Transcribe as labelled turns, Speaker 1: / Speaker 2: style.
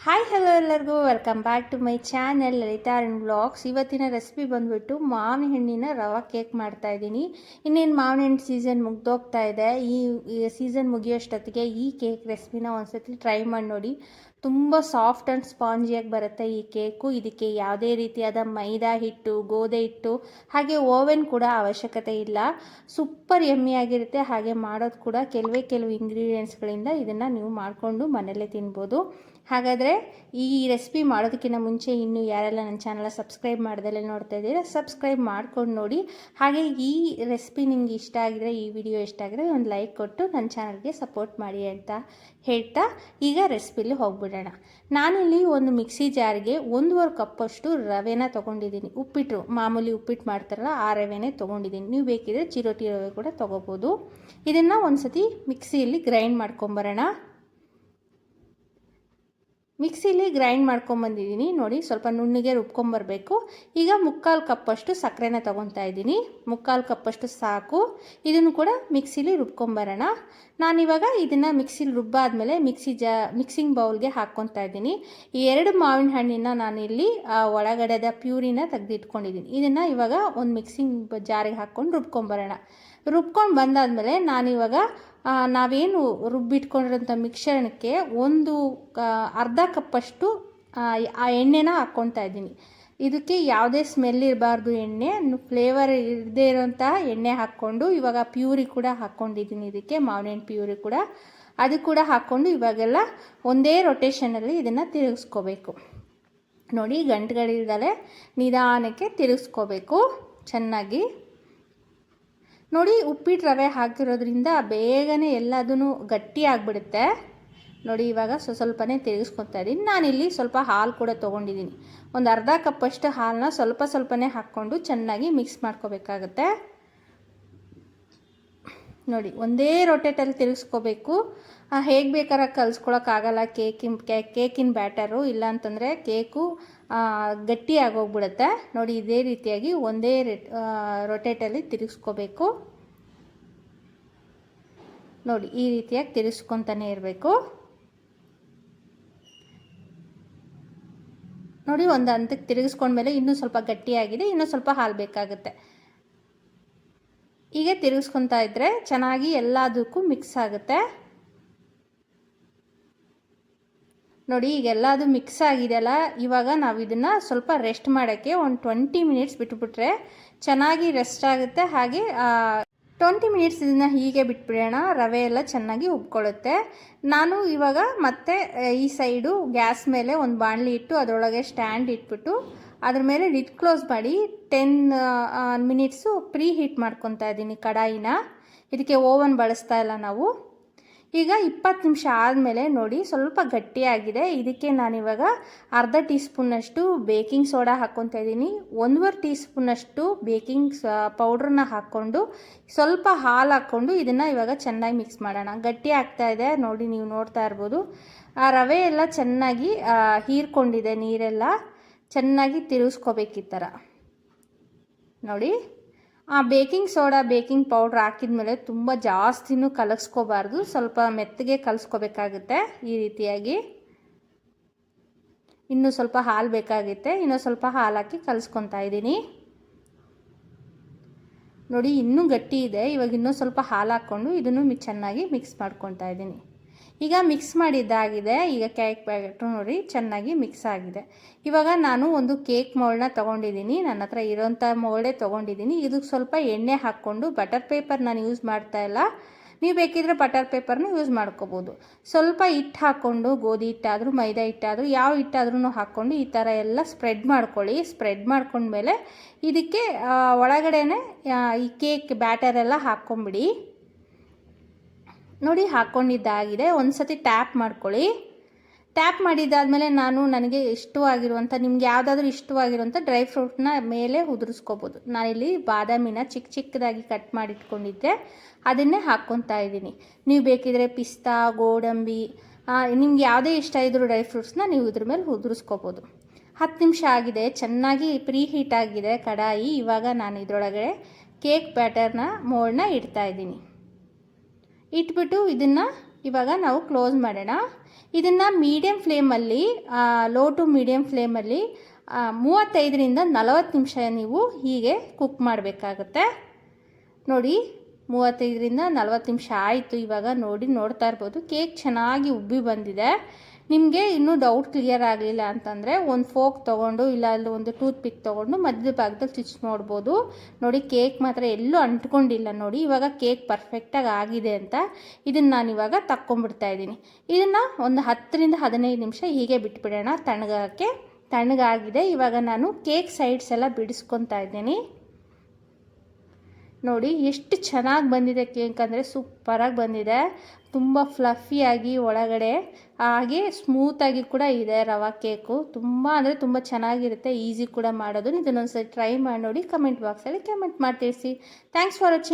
Speaker 1: Hi hello ಎಲ್ಲರಿಗೂ welcome back to my channel Lalitha and vlogs. ಇವತ್ತಿನ recipe ಬಂದುಬಿಟ್ಟು ಮಾವಿನ ಹಣ್ಣಿನ ರವಾ ಕೇಕ್ ಮಾಡ್ತಾಯಿದ್ದೀನಿ. ಇನ್ನೇನು ಮಾವಿನ ಹಣ್ಣು ಸೀಸನ್ ಮುಗ್ದೋಗ್ತಾ ಇದೆ. ಈ ಸೀಸನ್ ಮುಗಿಯೋಷ್ಟೊತ್ತಿಗೆ ಈ ಕೇಕ್ ರೆಸಿಪಿನ ಒಂದ್ಸತಿ ಟ್ರೈ ಮಾಡಿ ನೋಡಿ. ತುಂಬ ಸಾಫ್ಟ್ ಆ್ಯಂಡ್ ಸ್ಪಾಂಜಿಯಾಗಿ ಬರುತ್ತೆ ಈ ಕೇಕು. ಇದಕ್ಕೆ ಯಾವುದೇ ರೀತಿಯಾದ ಮೈದಾ ಹಿಟ್ಟು, ಗೋಧಿ ಹಿಟ್ಟು ಹಾಗೆ ಓವೆನ್ ಕೂಡ ಅವಶ್ಯಕತೆ ಇಲ್ಲ. ಸೂಪರ್ ಯಮ್ಮಿಯಾಗಿರುತ್ತೆ. ಹಾಗೆ ಮಾಡೋದು ಕೂಡ ಕೆಲವು ಇಂಗ್ರೀಡಿಯೆಂಟ್ಸ್ಗಳಿಂದ ಇದನ್ನು ನೀವು ಮಾಡಿಕೊಂಡು ಮನೆಯಲ್ಲೇ ತಿನ್ಬೋದು. ಹಾಗಾದರೆ ಈ ರೆಸಿಪಿ ಮಾಡೋದಕ್ಕಿಂತ ಮುಂಚೆ ಇನ್ನೂ ಯಾರೆಲ್ಲ ನನ್ನ ಚಾನಲ್ ಸಬ್ಸ್ಕ್ರೈಬ್ ಮಾಡ್ದಲ್ಲೇ ನೋಡ್ತಾ ಇದ್ದೀರಾ, ಸಬ್ಸ್ಕ್ರೈಬ್ ಮಾಡ್ಕೊಂಡು ನೋಡಿ. ಹಾಗೆ ಈ ರೆಸಿಪಿ ನಿಮ್ಗೆ ಇಷ್ಟ ಆಗಿದ್ರೆ, ಈ ವಿಡಿಯೋ ಇಷ್ಟ ಆಗಿದ್ರೆ ಒಂದು ಲೈಕ್ ಕೊಟ್ಟು ನನ್ನ ಚಾನಲ್ಗೆ ಸಪೋರ್ಟ್ ಮಾಡಿ ಅಂತ ಹೇಳ್ತಾ ಈಗ ರೆಸಿಪಿಲಿ ಹೋಗ್ಬಿಡೋಣ. ನಾನಿಲ್ಲಿ ಒಂದು ಮಿಕ್ಸಿ ಜಾರ್ಗೆ 1.5 ಕಪ್ಪಷ್ಟು ರವೆನ ತೊಗೊಂಡಿದ್ದೀನಿ. ಉಪ್ಪಿಟ್ಟು, ಮಾಮೂಲಿ ಉಪ್ಪಿಟ್ಟು ಮಾಡ್ತಾರಲ್ಲ ಆ ರವೆನೇ ತೊಗೊಂಡಿದ್ದೀನಿ. ನೀವು ಬೇಕಿದ್ರೆ ಚಿರೋಟಿ ರವೆ ಕೂಡ ತೊಗೋಬೋದು. ಇದನ್ನು ಒಂದು ಸತಿ ಮಿಕ್ಸಿಯಲ್ಲಿ ಗ್ರೈಂಡ್ ಮಾಡ್ಕೊಂಬರೋಣ. ಮಿಕ್ಸಿಲಿ ಗ್ರೈಂಡ್ ಮಾಡ್ಕೊಂಬಂದಿದ್ದೀನಿ ನೋಡಿ. ಸ್ವಲ್ಪ ನುಣ್ಣಗೆ ರುಬ್ಕೊಂಬರಬೇಕು. ಈಗ 3/4 ಕಪ್ಪಷ್ಟು ಸಕ್ಕರೆನ ತೊಗೊತಾ ಇದ್ದೀನಿ. 3/4 ಕಪ್ಪಷ್ಟು ಸಾಕು. ಇದನ್ನು ಕೂಡ ಮಿಕ್ಸಿಲಿ ರುಬ್ಕೊಂಬರೋಣ. ನಾನಿವಾಗ ಇದನ್ನು ಮಿಕ್ಸಿಲಿ ರುಬ್ಬಾದ್ಮೇಲೆ ಮಿಕ್ಸಿಂಗ್ ಬೌಲ್ಗೆ ಹಾಕ್ಕೊತಾ ಇದ್ದೀನಿ. ಈ 2 ಮಾವಿನ ಹಣ್ಣಿನ ನಾನಿಲ್ಲಿ ಒಳಗಡೆದ ಪ್ಯೂರಿನ ತೆಗೆದಿಟ್ಕೊಂಡಿದ್ದೀನಿ. ಇದನ್ನು ಇವಾಗ ಒಂದು ಮಿಕ್ಸಿಂಗ್ ಜಾರಿಗೆ ಹಾಕ್ಕೊಂಡು ರುಬ್ಕೊಂಬರೋಣ. ರುಬ್ಕೊಂಡು ಬಂದಾದಮೇಲೆ ನಾನಿವಾಗ ನಾವೇನು ರುಬ್ಬಿಟ್ಕೊಂಡಿರೋಂಥ ಮಿಕ್ಸರ್ಗೆ ಅರ್ಧ ಕಪ್ಪಷ್ಟು ಆ ಎಣ್ಣೆನ ಹಾಕ್ಕೊತಾ ಇದ್ದೀನಿ. ಇದಕ್ಕೆ ಯಾವುದೇ ಸ್ಮೆಲ್ ಇರಬಾರ್ದು, ಎಣ್ಣೆ ಫ್ಲೇವರ್ ಇರದೇ ಇರೋಂಥ ಎಣ್ಣೆ ಹಾಕ್ಕೊಂಡು ಇವಾಗ ಪ್ಯೂರಿ ಕೂಡ ಹಾಕ್ಕೊಂಡಿದ್ದೀನಿ. ಇದಕ್ಕೆ ಮಾವಿನ ಹಣ್ಣು ಪ್ಯೂರಿ ಕೂಡ ಅದು ಕೂಡ ಹಾಕ್ಕೊಂಡು ಇವಾಗೆಲ್ಲ ಒಂದೇ ರೊಟೇಷನಲ್ಲಿ ಇದನ್ನು ತಿರುಗಿಸ್ಕೋಬೇಕು. ನೋಡಿ, ಗಂಟುಗಳಿಲ್ದಲೆ ನಿಧಾನಕ್ಕೆ ತಿರುಗಿಸ್ಕೋಬೇಕು ಚೆನ್ನಾಗಿ. ನೋಡಿ, ಉಪ್ಪಿಟ್ಟು ರವೆ ಹಾಕಿರೋದ್ರಿಂದ ಬೇಗನೆ ಎಲ್ಲದೂ ಗಟ್ಟಿ ಆಗಿಬಿಡುತ್ತೆ. ನೋಡಿ, ಇವಾಗ ಸ್ವಲ್ಪನೇ ತಿರುಗಿಸ್ಕೊತಾ ಇದ್ದೀನಿ. ನಾನಿಲ್ಲಿ ಸ್ವಲ್ಪ ಹಾಲು ಕೂಡ ತೊಗೊಂಡಿದ್ದೀನಿ. ಒಂದು ಅರ್ಧ ಕಪ್ಪಷ್ಟು ಹಾಲನ್ನ ಸ್ವಲ್ಪನೇ ಹಾಕ್ಕೊಂಡು ಚೆನ್ನಾಗಿ ಮಿಕ್ಸ್ ಮಾಡ್ಕೋಬೇಕಾಗತ್ತೆ. ನೋಡಿ, ಒಂದೇ ರೊಟೇಟಲ್ಲಿ ತಿರುಗಿಸ್ಕೋಬೇಕು. ಹೇಗೆ ಬೇಕಾದ್ರೆ ಕಲಿಸ್ಕೊಳಕ್ಕಾಗಲ್ಲ ಕೇಕಿನ ಬ್ಯಾಟರು. ಇಲ್ಲ ಅಂತಂದರೆ ಕೇಕು ಗಟ್ಟಿ ಆಗೋಗ್ಬಿಡುತ್ತೆ. ನೋಡಿ, ಇದೇ ರೀತಿಯಾಗಿ ಒಂದೇ ರೊಟೇಟಲ್ಲಿ ತಿರುಗಿಸ್ಕೋಬೇಕು. ನೋಡಿ, ಈ ರೀತಿಯಾಗಿ ತಿರುಗಿಸ್ಕೊತಾನೆ ಇರಬೇಕು. ನೋಡಿ, ಒಂದು ಹಂತಕ್ಕೆ ತಿರುಗಿಸ್ಕೊಂಡ್ಮೇಲೆ ಇನ್ನೂ ಸ್ವಲ್ಪ ಗಟ್ಟಿಯಾಗಿದೆ, ಇನ್ನೂ ಸ್ವಲ್ಪ ಹಾಲು ಬೇಕಾಗುತ್ತೆ. ಹೀಗೆ ತಿರುಗಿಸ್ಕೊತಾ ಇದ್ದರೆ ಚೆನ್ನಾಗಿ ಎಲ್ಲದಕ್ಕೂ ಮಿಕ್ಸ್ ಆಗುತ್ತೆ. ನೋಡಿ, ಈಗೆಲ್ಲ ಅದು ಮಿಕ್ಸ್ ಆಗಿದೆಯಲ್ಲ. ಇವಾಗ ನಾವು ಇದನ್ನು ಸ್ವಲ್ಪ ರೆಸ್ಟ್ ಮಾಡೋಕ್ಕೆ ಒಂದು 20 ಮಿನಿಟ್ಸ್ ಬಿಟ್ಬಿಟ್ರೆ ಚೆನ್ನಾಗಿ ರೆಸ್ಟ್ ಆಗುತ್ತೆ. ಹಾಗೆ 20 ಮಿನಿಟ್ಸ್ ಇದನ್ನು ಹೀಗೆ ಬಿಟ್ಬಿಡೋಣ. ರವೆ ಎಲ್ಲ ಚೆನ್ನಾಗಿ ಉಬ್ಕೊಳ್ಳುತ್ತೆ. ನಾನು ಇವಾಗ ಮತ್ತೆ ಈ ಸೈಡು ಗ್ಯಾಸ್ ಮೇಲೆ ಒಂದು ಬಾಣಲಿ ಇಟ್ಟು ಅದರೊಳಗೆ ಸ್ಟ್ಯಾಂಡ್ ಇಟ್ಬಿಟ್ಟು ಅದ್ರ ಮೇಲೆ ಲಿಡ್ ಕ್ಲೋಸ್ ಮಾಡಿ 10 ಮಿನಿಟ್ಸು ಪ್ರೀ ಹೀಟ್ ಮಾಡ್ಕೊತಾ ಇದ್ದೀನಿ ಕಡಾಯಿನ. ಇದಕ್ಕೆ ಓವನ್ ಬಳಸ್ತಾ ಇಲ್ಲ ನಾವು. ಈಗ 20 ನಿಮಿಷ ಆದಮೇಲೆ ನೋಡಿ, ಸ್ವಲ್ಪ ಗಟ್ಟಿಯಾಗಿದೆ. ಇದಕ್ಕೆ ನಾನಿವಾಗ ಅರ್ಧ ಟೀ ಸ್ಪೂನಷ್ಟು ಬೇಕಿಂಗ್ ಸೋಡಾ ಹಾಕ್ಕೊತಾ ಇದ್ದೀನಿ. 1.5 ಟೀ ಸ್ಪೂನಷ್ಟು ಬೇಕಿಂಗ್ ಪೌಡ್ರನ್ನ ಹಾಕ್ಕೊಂಡು ಸ್ವಲ್ಪ ಹಾಲು ಹಾಕ್ಕೊಂಡು ಇದನ್ನು ಇವಾಗ ಚೆನ್ನಾಗಿ ಮಿಕ್ಸ್ ಮಾಡೋಣ. ಗಟ್ಟಿ ಆಗ್ತಾ ಇದೆ ನೋಡಿ, ನೀವು ನೋಡ್ತಾ ಇರ್ಬೋದು. ಆ ರವೆ ಎಲ್ಲ ಚೆನ್ನಾಗಿ ಹೀರ್ಕೊಂಡಿದೆ, ನೀರೆಲ್ಲ ಚೆನ್ನಾಗಿ ತಿರುಗಿಸ್ಕೋಬೇಕು ಈ ಥರ. ನೋಡಿ, ಆ ಬೇಕಿಂಗ್ ಸೋಡಾ ಬೇಕಿಂಗ್ ಪೌಡ್ರ್ ಹಾಕಿದ್ಮೇಲೆ ತುಂಬ ಜಾಸ್ತಿನೂ ಕಲಸ್ಕೋಬಾರ್ದು, ಸ್ವಲ್ಪ ಮೆತ್ತಗೆ ಕಲಿಸ್ಕೋಬೇಕಾಗುತ್ತೆ. ಈ ರೀತಿಯಾಗಿ ಇನ್ನೂ ಸ್ವಲ್ಪ ಹಾಲು ಬೇಕಾಗುತ್ತೆ. ಇನ್ನೂ ಸ್ವಲ್ಪ ಹಾಲು ಹಾಕಿ ಕಲಿಸ್ಕೊತಾ ಇದ್ದೀನಿ. ನೋಡಿ, ಇನ್ನೂ ಗಟ್ಟಿ ಇದೆ. ಇವಾಗ ಇನ್ನೂ ಸ್ವಲ್ಪ ಹಾಲು ಹಾಕ್ಕೊಂಡು ಇದನ್ನು ಚೆನ್ನಾಗಿ ಮಿಕ್ಸ್ ಮಾಡ್ಕೊತಾ ಇದ್ದೀನಿ. ಈಗ ಮಿಕ್ಸ್ ಮಾಡಿದ್ದಾಗಿದೆ. ಈಗ ಕೇಕ್ ಬ್ಯಾಟರ್ ನೋಡಿ ಚೆನ್ನಾಗಿ ಮಿಕ್ಸ್ ಆಗಿದೆ. ಇವಾಗ ನಾನು ಒಂದು ಕೇಕ್ ಮೋಲ್ಡ್ನ ತೊಗೊಂಡಿದ್ದೀನಿ. ನನ್ನ ಹತ್ರ ಇರೋಂಥ ಮೋಲ್ಡೇ ತೊಗೊಂಡಿದ್ದೀನಿ. ಇದಕ್ಕೆ ಸ್ವಲ್ಪ ಎಣ್ಣೆ ಹಾಕ್ಕೊಂಡು, ಬಟರ್ ಪೇಪರ್ ನಾನು ಯೂಸ್ ಮಾಡ್ತಾ ಇಲ್ಲ, ನೀವು ಬೇಕಿದ್ರೆ ಬಟರ್ ಪೇಪರ್ನ ಯೂಸ್ ಮಾಡ್ಕೋಬೋದು. ಸ್ವಲ್ಪ ಹಿಟ್ಟು ಹಾಕ್ಕೊಂಡು, ಗೋಧಿ ಹಿಟ್ಟಾದರೂ ಮೈದಾ ಹಿಟ್ಟಾದರೂ ಯಾವ ಹಿಟ್ಟಾದ್ರೂ ಹಾಕ್ಕೊಂಡು ಈ ಥರ ಎಲ್ಲ ಸ್ಪ್ರೆಡ್ ಮಾಡ್ಕೊಳ್ಳಿ. ಸ್ಪ್ರೆಡ್ ಮಾಡ್ಕೊಂಡ್ಮೇಲೆ ಇದಕ್ಕೆ ಒಳಗಡೆನೆ ಈ ಕೇಕ್ ಬ್ಯಾಟರೆಲ್ಲ ಹಾಕ್ಕೊಂಬಿಡಿ. ನೋಡಿ, ಹಾಕ್ಕೊಂಡಿದ್ದಾಗಿದೆ. ಒಂದು ಸತಿ ಟ್ಯಾಪ್ ಮಾಡ್ಕೊಳ್ಳಿ. ಟ್ಯಾಪ್ ಮಾಡಿದ್ದಾದಮೇಲೆ ನನಗೆ ಇಷ್ಟವಾಗಿರುವಂಥ, ನಿಮ್ಗೆ ಯಾವುದಾದ್ರೂ ಇಷ್ಟವಾಗಿರುವಂಥ ಡ್ರೈ ಫ್ರೂಟ್ನ ಮೇಲೆ ಉದುರಿಸ್ಕೋಬೋದು. ನಾನಿಲ್ಲಿ ಬಾದಾಮಿನ ಚಿಕ್ಕದಾಗಿ ಕಟ್ ಮಾಡಿಟ್ಕೊಂಡಿದ್ದೆ, ಅದನ್ನೇ ಹಾಕ್ಕೊತಾ ಇದ್ದೀನಿ. ನೀವು ಬೇಕಿದ್ರೆ ಪಿಸ್ತಾ, ಗೋಡಂಬಿ, ನಿಮ್ಗೆ ಯಾವುದೇ ಇಷ್ಟ ಇದ್ದರೂ ಡ್ರೈ ಫ್ರೂಟ್ಸ್ನ ನೀವು ಇದ್ರ ಮೇಲೆ ಉದುರಿಸ್ಕೋಬೋದು. 10 ನಿಮಿಷ ಆಗಿದೆ, ಚೆನ್ನಾಗಿ ಪ್ರೀ ಹೀಟ್ ಆಗಿದೆ ಕಡಾಯಿ. ಇವಾಗ ನಾನು ಇದರೊಳಗೆ ಕೇಕ್ ಬ್ಯಾಟರ್ನ ಮೋಲ್ಡ್ನ ಇಡ್ತಾಯಿದ್ದೀನಿ. ಇಟ್ಬಿಟ್ಟು ಇದನ್ನು ಇವಾಗ ನಾವು ಕ್ಲೋಸ್ ಮಾಡೋಣ. ಇದನ್ನು ಮೀಡಿಯಮ್ ಫ್ಲೇಮಲ್ಲಿ, ಲೋ ಟು ಮೀಡಿಯಮ್ ಫ್ಲೇಮಲ್ಲಿ 35ರಿಂದ 40 ನಿಮಿಷ ನೀವು ಹೀಗೆ ಕುಕ್ ಮಾಡಬೇಕಾಗತ್ತೆ. ನೋಡಿ 35ರಿಂದ 40 ನಿಮಿಷ ಆಯಿತು. ಇವಾಗ ನೋಡ್ತಾ ಇರ್ಬೋದು ಕೇಕ್ ಚೆನ್ನಾಗಿ ಉಬ್ಬಿ ಬಂದಿದೆ. ನಿಮಗೆ ಇನ್ನೂ ಡೌಟ್ ಕ್ಲಿಯರ್ ಆಗಲಿಲ್ಲ ಅಂತಂದರೆ ಒಂದು ಫೋಕ್ ತೊಗೊಂಡು ಇಲ್ಲ ಅಲ್ಲಿ ಒಂದು ಟೂತ್ ಪಿಕ್ ತೊಗೊಂಡು ಮಧ್ಯದ ಭಾಗದಲ್ಲಿ ಚುಚ್ಚಿ ನೋಡ್ಬೋದು. ನೋಡಿ ಕೇಕ್ ಮಾತ್ರ ಎಲ್ಲೂ ಅಂಟ್ಕೊಂಡಿಲ್ಲ. ನೋಡಿ ಇವಾಗ ಕೇಕ್ ಪರ್ಫೆಕ್ಟಾಗಿ ಆಗಿದೆ ಅಂತ. ಇದನ್ನು ನಾನು ಇವಾಗ ತಕ್ಕೊಂಬಿಡ್ತಾ ಇದ್ದೀನಿ. ಇದನ್ನು ಒಂದು 10ರಿಂದ 15 ನಿಮಿಷ ಹೀಗೆ ಬಿಟ್ಬಿಡೋಣ ತಣ್ಣಗಾಗಕ್ಕೆ. ತಣ್ಣಗಾಗಿದೆ. ಇವಾಗ ನಾನು ಕೇಕ್ ಸೈಡ್ಸ್ ಎಲ್ಲ ಬಿಡಿಸ್ಕೊತಾ ಇದ್ದೀನಿ. ನೋಡಿ ಎಷ್ಟು ಚೆನ್ನಾಗಿ ಬಂದಿದೆ ಕೇಕ್ ಅಂದರೆ ಸೂಪರಾಗಿ ಬಂದಿದೆ. ತುಂಬ ಫ್ಲಫಿಯಾಗಿ ಒಳಗಡೆ ಹಾಗೆ ಸ್ಮೂತಾಗಿ ಕೂಡ ಇದೆ ರವಾ ಕೇಕು. ತುಂಬ ಅಂದರೆ ತುಂಬ ಚೆನ್ನಾಗಿರುತ್ತೆ. ಈಸಿ ಕೂಡ ಮಾಡೋದು. ಇದನ್ನೊಂದ್ಸರಿ ಟ್ರೈ ಮಾಡಿ ನೋಡಿ. ಕಮೆಂಟ್ ಬಾಕ್ಸಲ್ಲಿ ಕಮೆಂಟ್ ಮಾಡಿ ತಿಳಿಸಿ. Thanks for watching.